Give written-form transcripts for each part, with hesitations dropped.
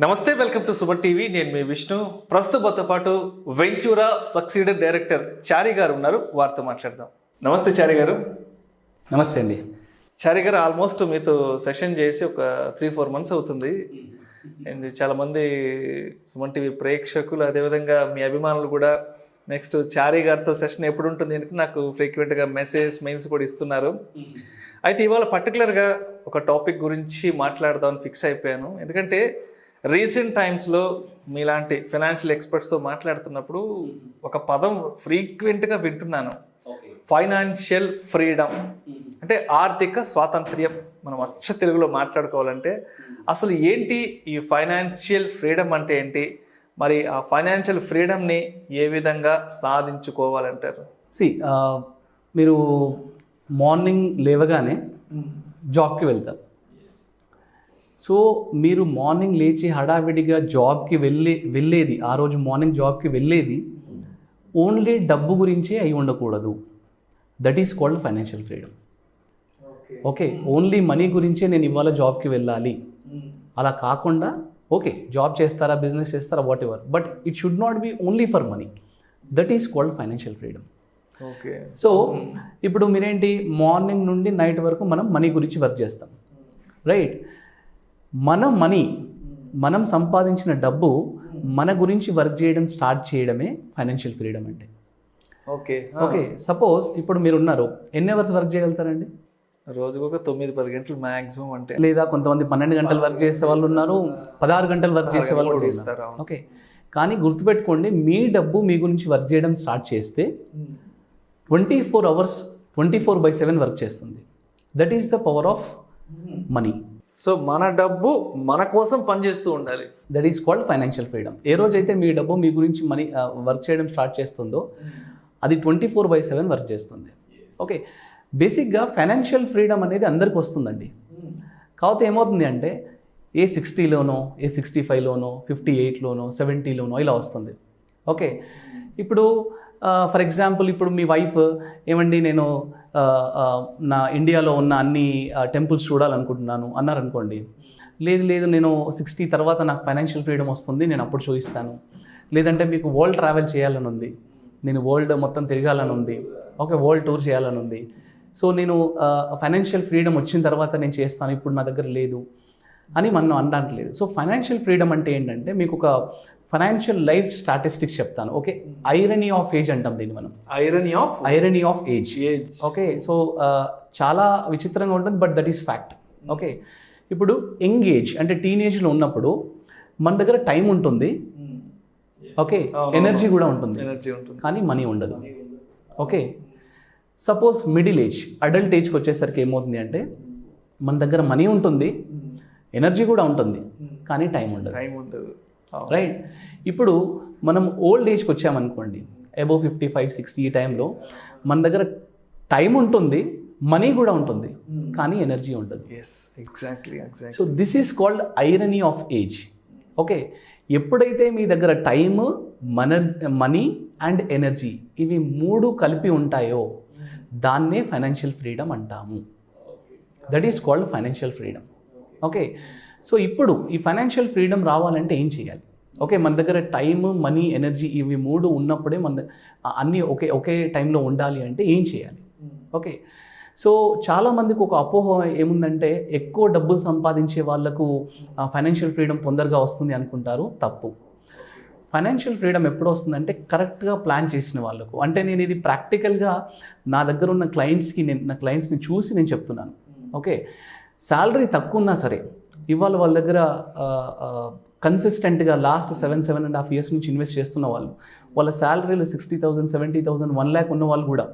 నమస్తే, welcome to Suman TV. నేను మీ విష్ణు. ప్రస్తుతంతో పాటు వెంచూరా సక్సీడెడ్ డైరెక్టర్ చారి గారు ఉన్నారు, వారితో మాట్లాడదాం. నమస్తే చారి గారు. నమస్తే అండి. చారి గారు, ఆల్మోస్ట్ మీతో సెషన్ చేసి ఒక 3-4 months అవుతుంది. అండ్ చాలామంది సుమన్ టీవీ ప్రేక్షకులు, అదేవిధంగా మీ అభిమానులు కూడా నెక్స్ట్ చారి గారితో సెషన్ ఎప్పుడు ఉంటుంది అని నాకు ఫ్రీక్వెంట్గా మెయిల్స్ కూడా ఇస్తున్నారు. అయితే ఇవాళ పర్టికులర్గా ఒక టాపిక్ గురించి మాట్లాడదామని ఫిక్స్ అయిపోయాను. ఎందుకంటే రీసెంట్ టైమ్స్లో మీలాంటి ఫైనాన్షియల్ ఎక్స్పర్ట్స్తో మాట్లాడుతున్నప్పుడు ఒక పదం ఫ్రీక్వెంట్గా వింటున్నాను, ఫైనాన్షియల్ ఫ్రీడమ్. అంటే ఆర్థిక స్వాతంత్ర్యం. మనం అచ్చ తెలుగులో మాట్లాడుకోవాలంటే అసలు ఏంటి ఈ ఫైనాన్షియల్ ఫ్రీడమ్ అంటే ఏంటి, మరి ఆ ఫైనాన్షియల్ ఫ్రీడమ్ని ఏ విధంగా సాధించుకోవాలంటారు? మీరు మార్నింగ్ లేవగానే జాబ్కి వెళ్తారు. సో మీరు మార్నింగ్ లేచి హడావిడిగా జాబ్కి వెళ్ళేది, ఆ రోజు మార్నింగ్ జాబ్కి వెళ్ళేది ఓన్లీ డబ్బు గురించే అయి ఉండకూడదు. That is called financial freedom. Okay, only money గురించే నేను ఇవాళ జాబ్కి వెళ్ళాలి అలా కాకుండా, ఓకే జాబ్ చేస్తారా, బిజినెస్ చేస్తారా, what ever, but it should not be only for money. That is called financial freedom. Okay. So ఇప్పుడు మీరేంటి, మార్నింగ్ నుండి నైట్ వరకు మనం మనీ గురించి వర్క్ చేస్తాం, రైట్? మనం సంపాదించిన డబ్బు మన గురించి వర్క్ చేయడం స్టార్ట్ చేయడమే ఫైనాన్షియల్ ఫ్రీడమ్ అంటే. ఓకే ఓకే, సపోజ్ ఇప్పుడు మీరు ఉన్నారు, ఎన్ని అవర్స్ వర్క్ చేయగలుగుతారండి? రోజుకు ఒక 9-10 గంటలు మ్యాక్సిమం. అంటే లేదా కొంతమంది 12 గంటలు వర్క్ చేసే వాళ్ళు ఉన్నారు, 16 గంటలు వర్క్ చేసే వాళ్ళు కూడా ఉన్నారు. ఓకే, కానీ గుర్తుపెట్టుకోండి, మీ డబ్బు మీ గురించి వర్క్ చేయడం స్టార్ట్ చేస్తే 24 hours 24/7 వర్క్ చేస్తుంది. That is the power of money. So మన డబ్బు మన కోసం పనిచేస్తూ ఉండాలి. That is called financial freedom. ఏ రోజైతే మీ డబ్బు మీ గురించి వర్క్ చేయడం స్టార్ట్ చేస్తుందో అది 24/7 వర్క్ చేస్తుంది. ఓకే, బేసిక్గా ఫైనాన్షియల్ ఫ్రీడమ్ అనేది అందరికి వస్తుందండి. కాకపోతే ఏమవుతుంది అంటే ఏ 60లోనో, ఏ 65లోనో, 58లోనో, 70లోనో ఇలా వస్తుంది. ఓకే, ఇప్పుడు ఫర్ ఎగ్జాంపుల్ ఇప్పుడు మీ వైఫ్ ఏమండి నేను నా ఇండియాలో ఉన్న అన్ని టెంపుల్స్ చూడాలనుకుంటున్నాను అన్నారనుకోండి. లేదు నేను 60 తర్వాత నాకు ఫైనాన్షియల్ ఫ్రీడమ్ వస్తుంది, నేను అప్పుడు చూపిస్తాను. లేదంటే మీకు వరల్డ్ ట్రావెల్ చేయాలని ఉంది, నేను వరల్డ్ మొత్తం తిరగాలని ఉంది, ఓకే వరల్డ్ టూర్ చేయాలని ఉంది, సో నేను ఫైనాన్షియల్ ఫ్రీడమ్ వచ్చిన తర్వాత నేను చేస్తాను, ఇప్పుడు నా దగ్గర లేదు అని మనం అనడానికి. సో ఫైనాన్షియల్ ఫ్రీడమ్ అంటే ఏంటంటే, మీకు ఒక ఫైనాన్షియల్ లైఫ్ స్టాటిస్టిక్స్ చెప్తాను. ఓకే, ఐరనీ ఆఫ్ ఏజ్ అంటాం దీన్ని మనం. Irony of age. Okay, so చాలా విచిత్రంగా ఉంటుంది, but that is fact. Okay, ఇప్పుడు యంగ్ ఏజ్ అంటే టీనేజ్లో ఉన్నప్పుడు మన దగ్గర టైం ఉంటుంది, ఓకే ఎనర్జీ కూడా ఉంటుంది, కానీ మనీ ఉండదు. Okay, suppose middle age adult ఏజ్కి వచ్చేసరికి ఏమవుతుంది అంటే మన దగ్గర మనీ ఉంటుంది, ఎనర్జీ కూడా ఉంటుంది, కానీ టైం ఉండదు. రైట్? ఇప్పుడు మనం ఓల్డ్ ఏజ్కి వచ్చామనుకోండి, అబౌవ్ 55-60 ఈ టైంలో మన దగ్గర టైం ఉంటుంది, మనీ కూడా ఉంటుంది, కానీ ఎనర్జీ ఉండదు. So this is called irony of age. Okay, ఎప్పుడైతే మీ దగ్గర టైమ్, మనీ అండ్ ఎనర్జీ ఇవి 3 కలిపి ఉంటాయో దాన్నే ఫైనాన్షియల్ ఫ్రీడమ్ అంటాము. That is called financial freedom. Okay, so ఇప్పుడు ఈ ఫైనాన్షియల్ ఫ్రీడమ్ రావాలంటే ఏం చేయాలి? ఓకే, మన దగ్గర టైమ్, మనీ, ఎనర్జీ ఇవి 3 ఉన్నప్పుడే అన్నీ ఒకే టైంలో ఉండాలి అంటే ఏం చేయాలి? ఓకే, సో చాలామందికి ఒక అపోహ ఏముందంటే, ఎక్కువ డబ్బులు సంపాదించే వాళ్ళకు ఫైనాన్షియల్ ఫ్రీడమ్ తొందరగా వస్తుంది అనుకుంటారు. తప్పు. ఫైనాన్షియల్ ఫ్రీడమ్ ఎప్పుడు వస్తుందంటే కరెక్ట్గా ప్లాన్ చేసిన వాళ్ళకు. అంటే నేను ఇది ప్రాక్టికల్గా నా దగ్గర ఉన్న నా క్లయింట్స్ని చూసి నేను చెప్తున్నాను. ఓకే, శాలరీ తక్కువ ఉన్నా సరే ఇవాళ వాళ్ళ దగ్గర కన్సిస్టెంట్గా లాస్ట్ 7.5 years నుంచి ఇన్వెస్ట్ చేస్తున్న వాళ్ళ శాలరీలు 60,000, 70,000, 1 lakh ఉన్న వాళ్ళు కూడా,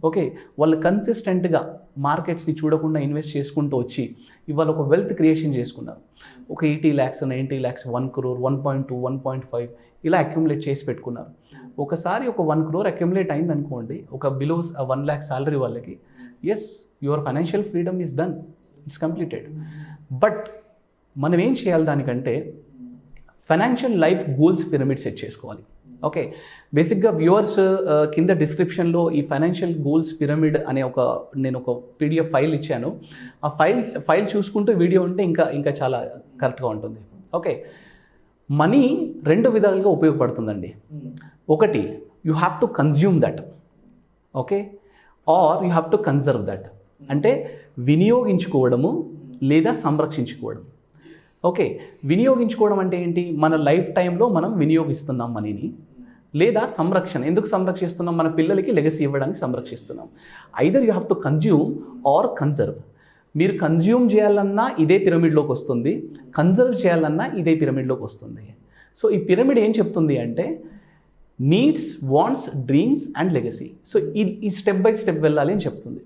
ఓకే వాళ్ళు కన్సిస్టెంట్గా మార్కెట్స్ని చూడకుండా ఇన్వెస్ట్ చేసుకుంటూ వచ్చి ఇవాళ ఒక వెల్త్ క్రియేషన్ చేసుకున్నారు. ఒక 80 lakhs, 90 lakhs, 1 crore, 1.2, 1.5 ఇలా అక్యుములేట్ చేసి పెట్టుకున్నారు. ఒకసారి ఒక 1 crore అక్యుములేట్ అయింది అనుకోండి, ఒక బిలో 1 lakh శాలరీ వాళ్ళకి, yes your financial freedom is done, it's completed. But మనం ఏం చేయాలి దానికంటే, financial life goals pyramid set చేసుకోవాలి. ఓకే, బేసిక్గా వ్యూవర్స్ కింద డిస్క్రిప్షన్లో ఈ ఫైనాన్షియల్ గోల్స్ పిరమిడ్ అనే నేను ఒక PDF ఫైల్ ఇచ్చాను. ఆ ఫైల్ చూసుకుంటూ వీడియో ఉంటే ఇంకా చాలా కరెక్ట్గా ఉంటుంది. ఓకే, మనీ రెండు విధాలుగా ఉపయోగపడుతుందండి. ఒకటి, you have to consume that, okay, or you have to conserve that. అంటే వినియోగించుకోవడము లేదా సంరక్షించుకోవడం. ఓకే, వినియోగించుకోవడం అంటే ఏంటి? మన లైఫ్ టైంలో మనం వినియోగిస్తున్నాం మనీని. లేదా సంరక్షణ, ఎందుకు సంరక్షిస్తున్నాం? మన పిల్లలకి లెగసీ ఇవ్వడానికి సంరక్షిస్తున్నాం. Either you have to consume or conserve. మీరు కన్జ్యూమ్ చేయాలన్నా ఇదే పిరమిడ్లోకి వస్తుంది, కన్జర్వ్ చేయాలన్నా ఇదే పిరమిడ్లోకి వస్తుంది. సో ఈ పిరమిడ్ ఏం చెప్తుంది అంటే needs, wants, dreams and legacy. So ఈ స్టెప్ బై స్టెప్ వెళ్ళాలి అని చెప్తుంది.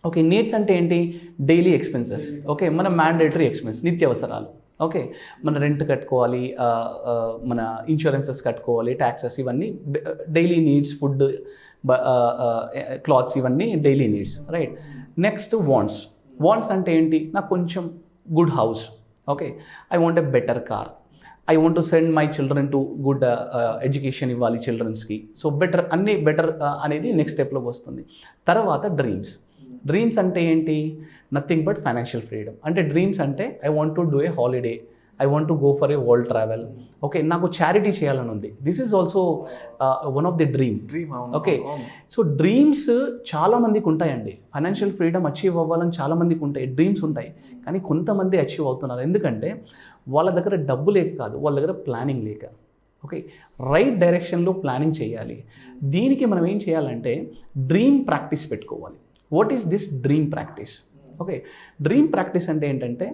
ఓకే, నీడ్స్ అంటే ఏంటి? డైలీ ఎక్స్పెన్సెస్, ఓకే, మన మ్యాండేటరీ ఎక్స్పెన్స్, నిత్యావసరాలు. ఓకే, మన రెంట్ కట్టుకోవాలి, మన ఇన్సూరెన్సెస్ కట్టుకోవాలి, ట్యాక్సెస్, ఇవన్నీ డైలీ నీడ్స్. ఫుడ్, క్లాత్స్, ఇవన్నీ daily needs, right. Next wants. Wants అంటే ఏంటి? నాకు కొంచెం good house, okay, I want a better car, I want to send my children to good education ఇవ్వాలి చిల్డ్రన్స్కి. సో బెటర్, అన్నీ better అనేది next స్టెప్లోకి వస్తుంది. తర్వాత డ్రీమ్స్. డ్రీమ్స్ అంటే ఏంటి? Nothing but financial freedom. అంటే డ్రీమ్స్ అంటే I want to do a holiday, I want to go for a world travel, okay, నాకు చారిటీ చేయాలని ఉంది. This is also one of the dream. Okay, so dreams చాలామందికి ఉంటాయండి. Financial freedom achieve అవ్వాలని చాలామందికి ఉంటాయి, డ్రీమ్స్ ఉంటాయి. కానీ కొంతమంది అచీవ్ అవుతున్నారు. ఎందుకంటే వాళ్ళ దగ్గర డబ్బు లేక కాదు, వాళ్ళ దగ్గర ప్లానింగ్ లేక. ఓకే, రైట్ డైరెక్షన్లో ప్లానింగ్ చేయాలి. దీనికి మనం ఏం చేయాలంటే డ్రీమ్ ప్రాక్టీస్ పెట్టుకోవాలి. What is this dream practice? Okay, dream practice అంటే ఏంటంటే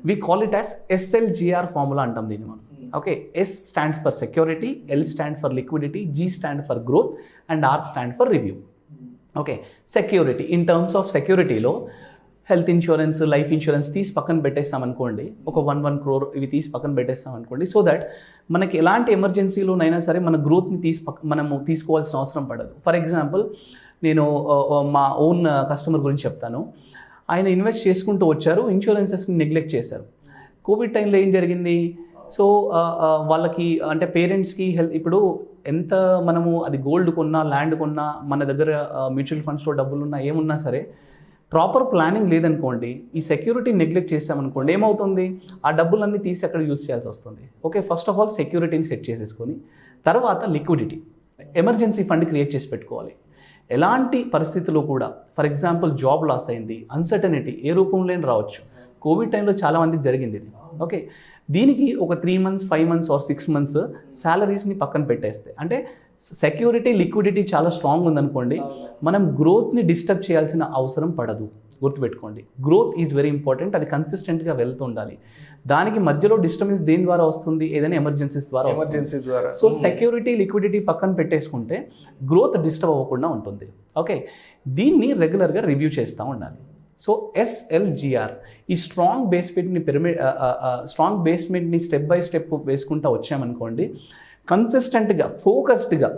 we call it as SLGR formula అంటాం దీన్ని మనం. Okay, S stand for security, L stand for liquidity, G stand for growth and R stand for review. Okay, security, in terms of సెక్యూరిటీలో health insurance, life insurance తీసి పక్కన పెట్టేస్తాం అనుకోండి, ఒక 1 crore ఇవి తీసి పక్కన పెట్టేస్తాం అనుకోండి. సో దట్ మనకి ఎలాంటి ఎమర్జెన్సీలోనైనా సరే మన గ్రోత్ని మనము తీసుకోవాల్సిన అవసరం పడదు. ఫర్ ఎగ్జాంపుల్, నేను మా ఓన్ కస్టమర్ గురించి చెప్తాను. ఆయన ఇన్వెస్ట్ చేసుకుంటూ వచ్చారు, ఇన్సూరెన్సెస్ని నెగ్లెక్ట్ చేశారు. కోవిడ్ టైంలో ఏం జరిగింది? సో వాళ్ళకి అంటే పేరెంట్స్కి హెల్త్, ఇప్పుడు ఎంత మనము అది గోల్డ్ కొన్నా, ల్యాండ్ కొన్నా, మన దగ్గర మ్యూచువల్ ఫండ్స్లో డబ్బులున్నా, ఏమున్నా సరే ప్రాపర్ ప్లానింగ్ లేదనుకోండి, ఈ సెక్యూరిటీ నెగ్లెక్ట్ చేసామనుకోండి, ఏమవుతుంది? ఆ డబ్బులన్నీ తీసి అక్కడ యూస్ చేయాల్సి వస్తుంది. ఓకే, ఫస్ట్ ఆఫ్ ఆల్ సెక్యూరిటీని సెట్ చేసేసుకొని, తర్వాత లిక్విడిటీ, ఎమర్జెన్సీ ఫండ్ క్రియేట్ చేసి పెట్టుకోవాలి. ఎలాంటి పరిస్థితుల్లో కూడా, ఫర్ ఎగ్జాంపుల్ జాబ్ లాస్ అయింది, అన్సర్టనిటీ ఏ రూపంలో రావచ్చు. కోవిడ్ టైంలో చాలామందికి జరిగింది ఇది. ఓకే, దీనికి ఒక 3 months, 5 months ఆర్ 6 months శాలరీస్ని పక్కన పెట్టేస్తే, అంటే సెక్యూరిటీ, లిక్విడిటీ చాలా స్ట్రాంగ్ ఉందనుకోండి, మనం గ్రోత్ని డిస్టర్బ్ చేయాల్సిన అవసరం పడదు. గుర్తుపెట్టుకోండి, గ్రోత్ ఈజ్ వెరీ ఇంపార్టెంట్. అది కన్సిస్టెంట్గా వెళ్తూ ఉండాలి. దానికి మధ్యలో డిస్టర్బెన్స్ దేని ద్వారా వస్తుంది? ఏదైనా ఎమర్జెన్సీస్ ద్వారా. సో సెక్యూరిటీ, లిక్విడిటీ పక్కన పెట్టేసుకుంటే గ్రోత్ డిస్టర్బ్ అవ్వకుండా ఉంటుంది. ఓకే, దీన్ని రెగ్యులర్గా రివ్యూ చేస్తూ ఉండాలి. సో SLGR, ఈ స్ట్రాంగ్ బేస్మెంట్ని స్టెప్ బై స్టెప్ వేసుకుంటూ వచ్చామనుకోండి, కన్సిస్టెంట్గా, ఫోకస్డ్గా,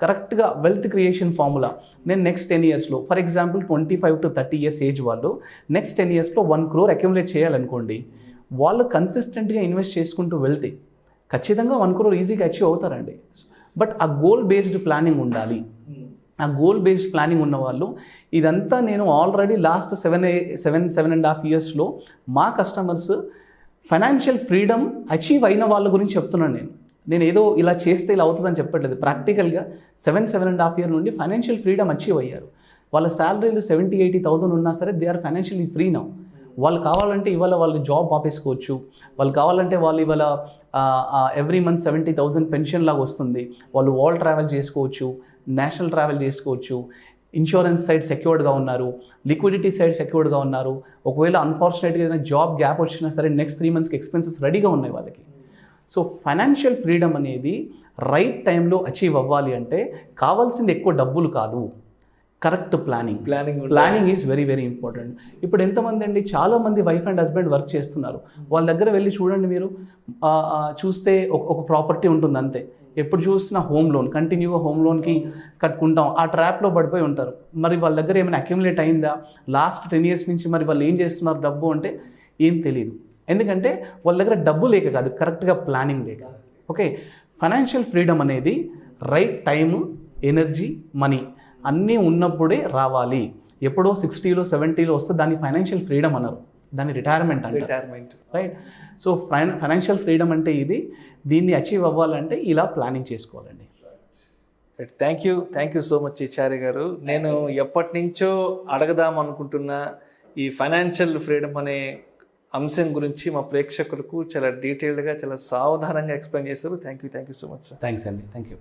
కరెక్ట్గా వెల్త్ క్రియేషన్ ఫార్ములా. నేను నెక్స్ట్ 10 yearsలో, for example 25 to 30 years age వాళ్ళు నెక్స్ట్ 10 yearsలో 1 crore అక్యుములేట్ చేయాలనుకోండి, వాళ్ళు కన్సిస్టెంట్గా ఇన్వెస్ట్ చేసుకుంటూ వెళ్తే ఖచ్చితంగా 1 crore ఈజీగా అచీవ్ అవుతారండి. బట్ ఆ గోల్ బేస్డ్ ప్లానింగ్ ఉండాలి. ఆ గోల్ బేస్డ్ ప్లానింగ్ ఉన్న వాళ్ళు, ఇదంతా నేను ఆల్రెడీ లాస్ట్ 7.5 yearsలో మా కస్టమర్స్ ఫైనాన్షియల్ ఫ్రీడమ్ అచీవ్ అయిన వాళ్ళ గురించి చెప్తున్నాను. నేను ఏదో ఇలా చేస్తే ఇలా అవుతుందని చెప్పట్లేదు. ప్రాక్టికల్గా 7.5 years నుండి ఫైనాన్షియల్ ఫ్రీడమ్ అచీవ్ అయ్యారు. వాళ్ళ శాలరీలు 70,000-80,000 ఉన్నా సరే they are financially free now. వాళ్ళు కావాలంటే ఇవాళ వాళ్ళు జాబ్ ఆపేసుకోవచ్చు, వాళ్ళు కావాలంటే వాళ్ళు ఇవాళ ఎవ్రీ మంత్ 70,000 పెన్షన్ లాగా వస్తుంది, వాళ్ళు వరల్డ్ ట్రావెల్ చేసుకోవచ్చు, నేషనల్ ట్రావెల్ చేసుకోవచ్చు, ఇన్సూరెన్స్ సైడ్ సెక్యూర్డ్గా ఉన్నారు, లిక్విడిటీ సైడ్ సెక్యూర్డ్గా ఉన్నారు. ఒకవేళ అన్ఫార్చునేట్గా ఏదైనా జాబ్ గ్యాప్ వచ్చినా సరే నెక్స్ట్ 3 monthsకి ఎక్స్పెన్సెస్ రెడీగా ఉన్నాయి వాళ్ళకి. సో ఫైనాన్షియల్ ఫ్రీడమ్ అనేది రైట్ టైంలో అచీవ్ అవ్వాలి అంటే కావాల్సింది ఎక్కువ డబ్బులు కాదు, correct planning is very very important. ఇప్పుడు ఎంతమంది అండి, చాలామంది వైఫ్ అండ్ హస్బెండ్ వర్క్ చేస్తున్నారు. వాళ్ళ దగ్గర వెళ్ళి చూడండి, మీరు చూస్తే ఒక ప్రాపర్టీ ఉంటుంది అంతే. ఎప్పుడు చూసినా హోమ్ లోన్, కంటిన్యూగా హోమ్ లోన్కి కట్టుకుంటాం, ఆ ట్రాప్లో పడిపోయి ఉంటారు. మరి వాళ్ళ దగ్గర ఏమైనా అక్యుములేట్ అయిందా లాస్ట్ 10 years నుంచి? మరి వాళ్ళు ఏం చేస్తున్నారు డబ్బు అంటే ఏం తెలియదు. ఎందుకంటే వాళ్ళ దగ్గర డబ్బు లేక కాదు, కరెక్ట్గా ప్లానింగ్ లేక. ఓకే, ఫైనాన్షియల్ ఫ్రీడమ్ అనేది రైట్ టైము, ఎనర్జీ, మనీ అన్నీ ఉన్నప్పుడే రావాలి. ఎప్పుడో 60లో 70లో వస్తే దాన్ని ఫైనాన్షియల్ ఫ్రీడమ్ అన్నారు. దాన్ని రిటైర్మెంట్ అంటారు, retirement. Right? So financial freedom అంటే ఇది. దీన్ని అచీవ్ అవ్వాలంటే ఇలా ప్లానింగ్ చేసుకోవాలండి. థ్యాంక్ యూ సో మచ్ చారి గారు. నేను ఎప్పటి నుంచో అడగదాం అనుకుంటున్న ఈ ఫైనాన్షియల్ ఫ్రీడమ్ అనే అంశం గురించి మా ప్రేక్షకులకు చాలా డీటెయిల్డ్గా, చాలా సావధానంగా ఎక్స్ప్లెయిన్ చేశారు. Thank you so much sir. Thanks అండి. Thank you.